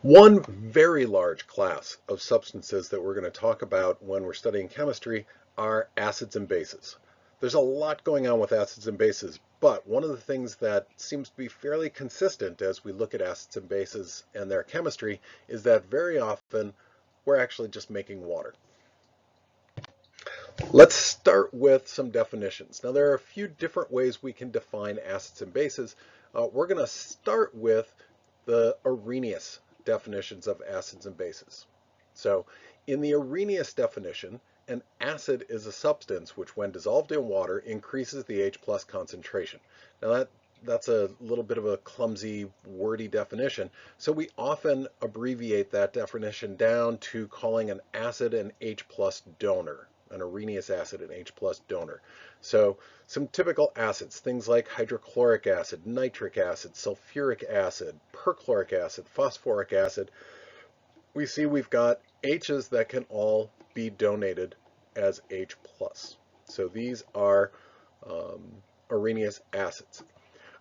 One very large class of substances that we're going to talk about when we're studying chemistry are acids and bases. There's a lot going on with acids and bases, but one of the things that seems to be fairly consistent as we look at acids and bases and their chemistry is that very often we're actually just making water. Let's start with some definitions. Now, there are a few different ways we can define acids and bases. We're going to start with the Arrhenius definitions of acids and bases. So, in the Arrhenius definition, an acid is a substance which, when dissolved in water, increases the H+ concentration. Now, that's a little bit of a clumsy, wordy definition, so we often abbreviate that definition down to calling an acid an H+ donor. An Arrhenius acid, an H+ donor. So some typical acids, things like hydrochloric acid, nitric acid, sulfuric acid, perchloric acid, phosphoric acid. We see we've got H's that can all be donated as H+. So these are Arrhenius acids.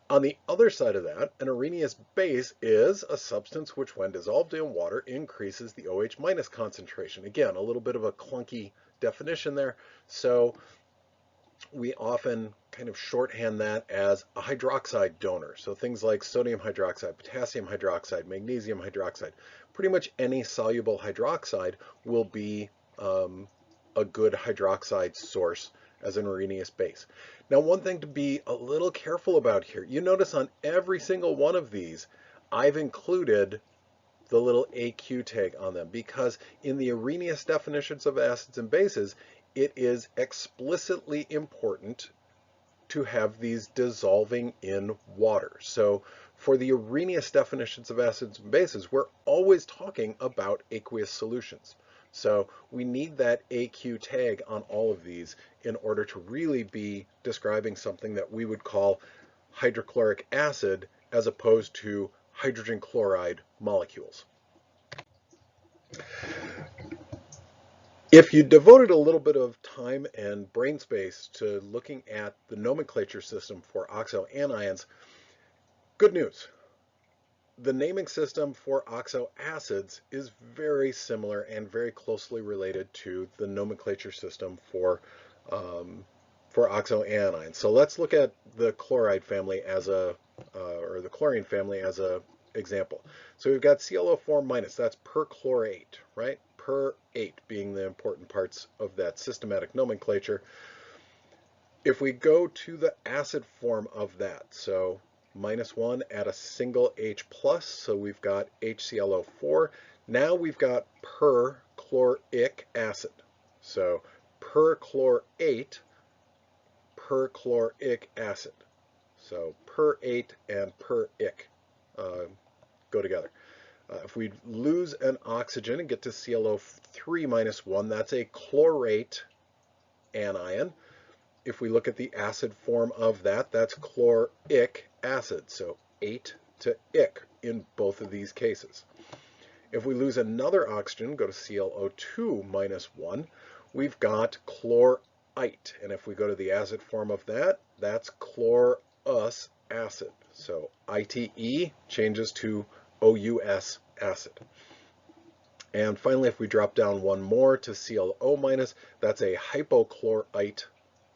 On the other side of that, an Arrhenius base is a substance which, when dissolved in water, increases the OH- concentration. Again, a little bit of a clunky definition there, so we often kind of shorthand that as a hydroxide donor. So things like sodium hydroxide, potassium hydroxide, magnesium hydroxide, pretty much any soluble hydroxide will be a good hydroxide source as an Arrhenius base. Now, one thing to be a little careful about here, you notice on every single one of these, I've included the little AQ tag on them, because in the Arrhenius definitions of acids and bases, it is explicitly important to have these dissolving in water. So for the Arrhenius definitions of acids and bases, we're always talking about aqueous solutions. So we need that AQ tag on all of these in order to really be describing something that we would call hydrochloric acid as opposed to hydrogen chloride molecules. If you devoted a little bit of time and brain space to looking at the nomenclature system for oxoanions, good news. The naming system for oxoacids is very similar and very closely related to the nomenclature system for oxoanions. So let's look at the chloride family as a, or the chlorine family as a example. So we've got ClO4-, that's perchlorate, right? Per-8 being the important parts of that systematic nomenclature. If we go to the acid form of that, so -1 add a single H+, so we've got HClO4. Now we've got perchloric acid. So perchlorate, perchloric acid. So per-8 and per-ic go together. If we lose an oxygen and get to ClO3-1, that's a chlorate anion. If we look at the acid form of that, that's chloric acid, so 8 to ic in both of these cases. If we lose another oxygen, go to ClO2-1, we've got chlorite, and if we go to the acid form of that, that's chlorous acid, so ITE changes to OUS acid. And finally, if we drop down one more to ClO-, that's a hypochlorite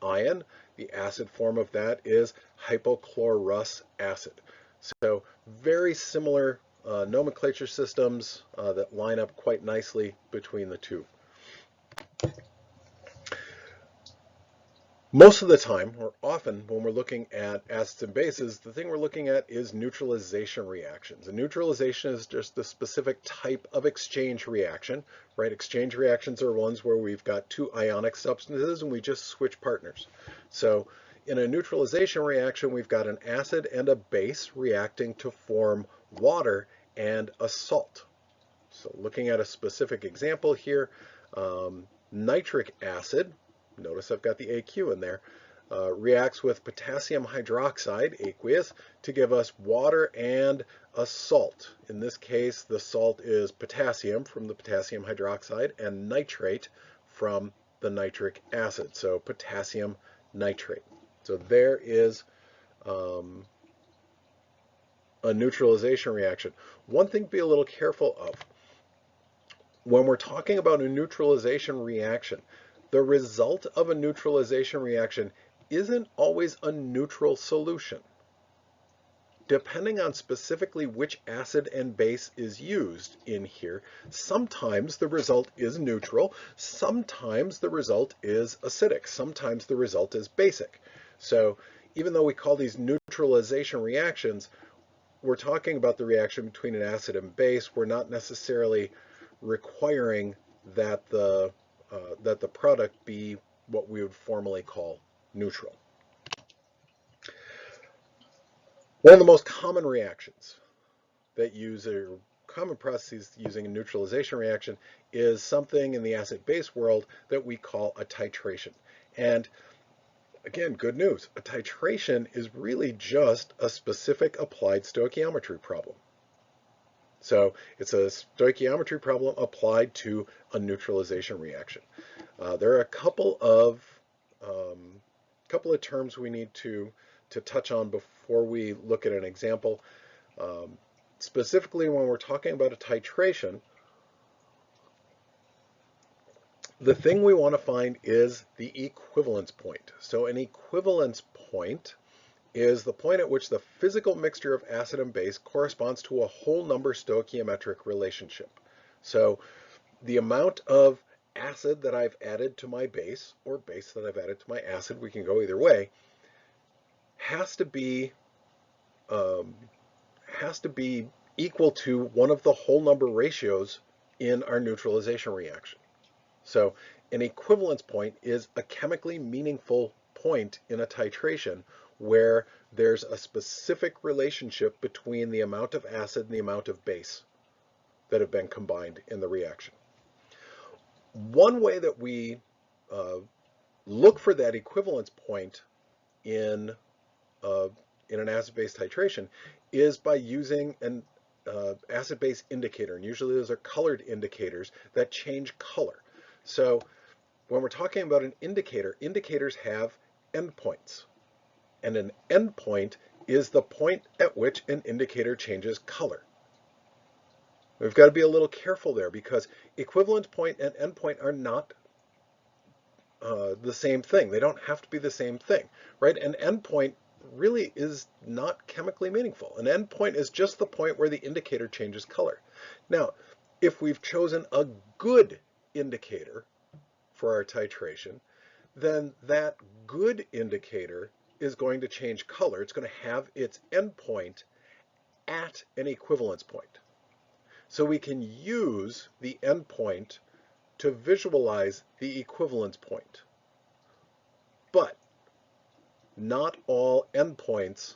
ion. The acid form of that is hypochlorous acid. So very similar nomenclature systems that line up quite nicely between the two. Most of the time, or often, when we're looking at acids and bases, the thing we're looking at is neutralization reactions. And neutralization is just the specific type of exchange reaction, right? Exchange reactions are ones where we've got two ionic substances and we just switch partners. So in a neutralization reaction, we've got an acid and a base reacting to form water and a salt. So looking at a specific example here, nitric acid, notice I've got the AQ in there, reacts with potassium hydroxide, aqueous, to give us water and a salt. In this case, the salt is potassium from the potassium hydroxide and nitrate from the nitric acid, so potassium nitrate. So there is a neutralization reaction. One thing to be a little careful of, when we're talking about a neutralization reaction, the result of a neutralization reaction isn't always a neutral solution. Depending on specifically which acid and base is used in here, sometimes the result is neutral, sometimes the result is acidic, sometimes the result is basic. So even though we call these neutralization reactions, we're talking about the reaction between an acid and base. We're not necessarily requiring that the product be what we would formally call neutral. One of the most common reactions that use a common processes using a neutralization reaction is something in the acid-base world that we call a titration. And again, good news, a titration is really just a specific applied stoichiometry problem. So it's a stoichiometry problem applied to a neutralization reaction. There are a couple of terms we need to touch on before we look at an example. Specifically, when we're talking about a titration, the thing we want to find is the equivalence point. So an equivalence point is the point at which the physical mixture of acid and base corresponds to a whole number stoichiometric relationship. So the amount of acid that I've added to my base, or base that I've added to my acid, we can go either way, has to be equal to one of the whole number ratios in our neutralization reaction. So an equivalence point is a chemically meaningful point in a titration where there's a specific relationship between the amount of acid and the amount of base that have been combined in the reaction. One way that we look for that equivalence point in an acid-base titration is by using an acid-base indicator, and usually those are colored indicators that change color. So when we're talking about an indicator, indicators have endpoints, and an endpoint is the point at which an indicator changes color. We've got to be a little careful there because equivalence point and endpoint are not the same thing. They don't have to be the same thing, right? An endpoint really is not chemically meaningful. An endpoint is just the point where the indicator changes color. Now, if we've chosen a good indicator for our titration, then that good indicator is going to change color. It's going to have its endpoint at an equivalence point. So we can use the endpoint to visualize the equivalence point. But not all endpoints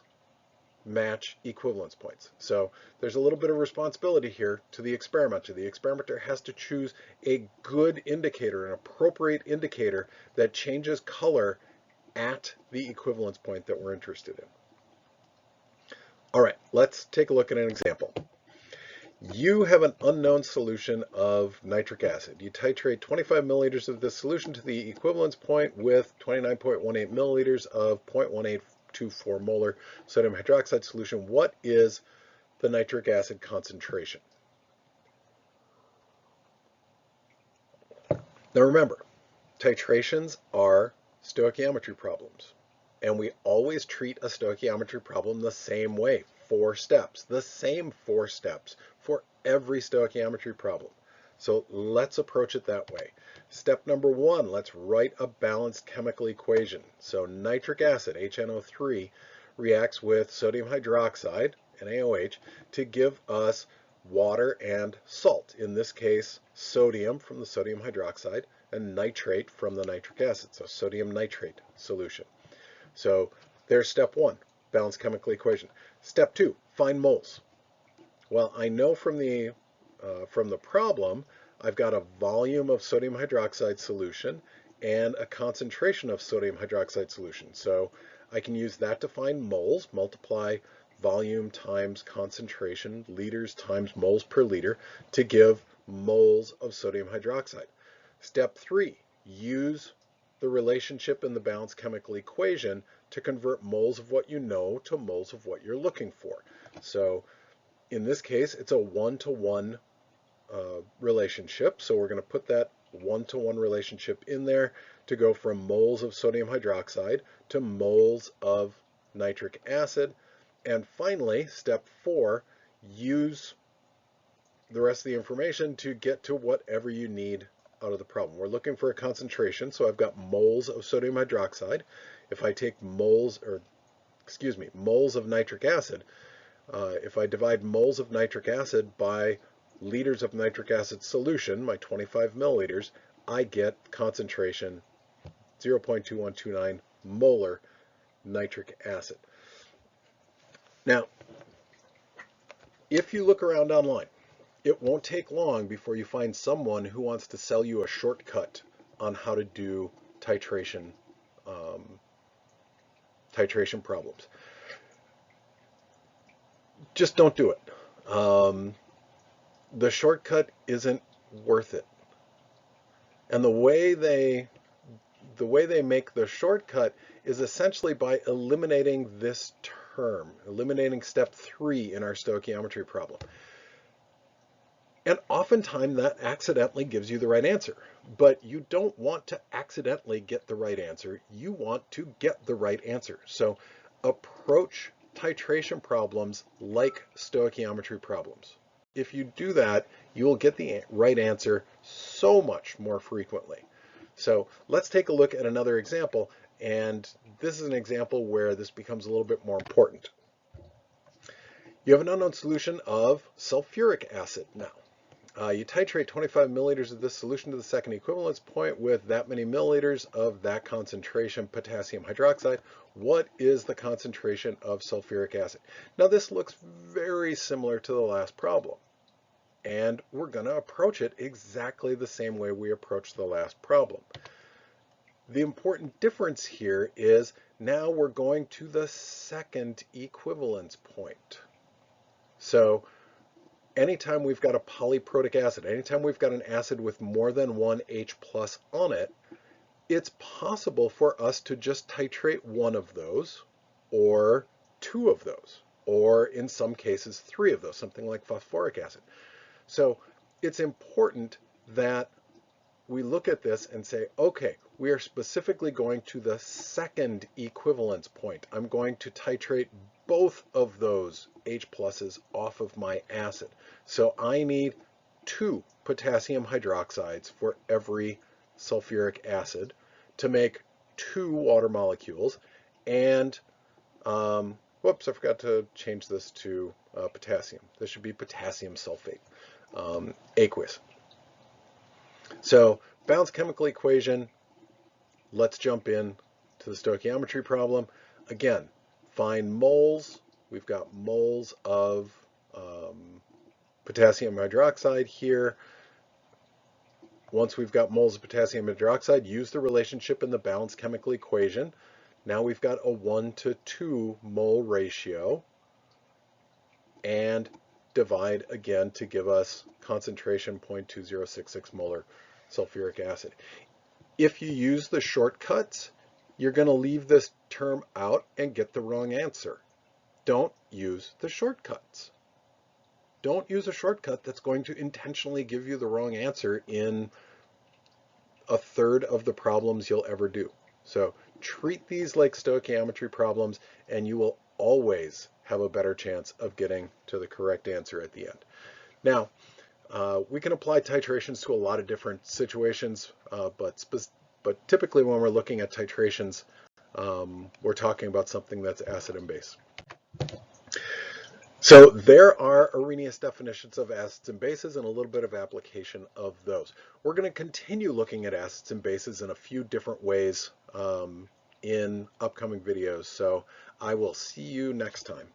match equivalence points. So there's a little bit of responsibility here to the experimenter. The experimenter has to choose a good indicator, an appropriate indicator that changes color at the equivalence point that we're interested in. All right, let's take a look at an example. You have an unknown solution of nitric acid. You titrate 25 milliliters of this solution to the equivalence point with 29.18 milliliters of 0.1824 molar sodium hydroxide solution. What is the nitric acid concentration? Now remember, titrations are stoichiometry problems, and we always treat a stoichiometry problem the same way. 4 steps, the same 4 steps for every stoichiometry problem. So let's approach it that way. Step number 1, let's write a balanced chemical equation. So nitric acid, HNO3, reacts with sodium hydroxide, NaOH, to give us water and salt. In this case, sodium from the sodium hydroxide and nitrate from the nitric acid, so sodium nitrate solution. So there's step 1. Balanced chemical equation. Step 2, find moles. Well, I know from the problem, I've got a volume of sodium hydroxide solution and a concentration of sodium hydroxide solution. So I can use that to find moles, multiply volume times concentration, liters times moles per liter, to give moles of sodium hydroxide. Step 3, use the relationship in the balanced chemical equation to convert moles of what you know to moles of what you're looking for. So in this case, it's a one-to-one relationship. So we're going to put that one-to-one relationship in there to go from moles of sodium hydroxide to moles of nitric acid. And finally, step 4, use the rest of the information to get to whatever you need out of the problem. We're looking for a concentration, so I've got moles of sodium hydroxide. If I take moles of nitric acid, if I divide moles of nitric acid by liters of nitric acid solution, my 25 milliliters, I get concentration 0.2129 molar nitric acid. Now, if you look around online, it won't take long before you find someone who wants to sell you a shortcut on how to do titration problems. Just don't do it. The shortcut isn't worth it. And the way they make the shortcut is essentially by eliminating this term, eliminating step 3 in our stoichiometry problem. And oftentimes that accidentally gives you the right answer, but you don't want to accidentally get the right answer. You want to get the right answer. So approach titration problems like stoichiometry problems. If you do that, you will get the right answer so much more frequently. So let's take a look at another example, and this is an example where this becomes a little bit more important. You have an unknown solution of sulfuric acid now. You titrate 25 milliliters of this solution to the second equivalence point with that many milliliters of that concentration potassium hydroxide. What is the concentration of sulfuric acid? Now this looks very similar to the last problem, and we're going to approach it exactly the same way we approached the last problem. The important difference here is now we're going to the second equivalence point. So anytime we've got a polyprotic acid, anytime we've got an acid with more than one H plus on it, it's possible for us to just titrate one of those, or two of those, or in some cases 3 of those, something like phosphoric acid. So it's important that we look at this and say, okay, we are specifically going to the second equivalence point. I'm going to titrate both of those H pluses off of my acid. So I need 2 potassium hydroxides for every sulfuric acid to make 2 water molecules. And, whoops, I forgot to change this to potassium. This should be potassium sulfate, aqueous. So balanced chemical equation, let's jump in to the stoichiometry problem. Again, find moles. We've got moles of potassium hydroxide here. Once we've got moles of potassium hydroxide, use the relationship in the balanced chemical equation. Now we've got a 1-to-2 mole ratio, and divide again to give us concentration 0.2066 molar sulfuric acid. If you use the shortcuts, you're going to leave this term out and get the wrong answer. Don't use the shortcuts. Don't use a shortcut that's going to intentionally give you the wrong answer in 1/3 of the problems you'll ever do. So treat these like stoichiometry problems, and you will always have a better chance of getting to the correct answer at the end. Now, we can apply titrations to a lot of different situations, but typically when we're looking at titrations, we're talking about something that's acid and base. So there are Arrhenius definitions of acids and bases and a little bit of application of those. We're going to continue looking at acids and bases in a few different ways in upcoming videos. So I will see you next time.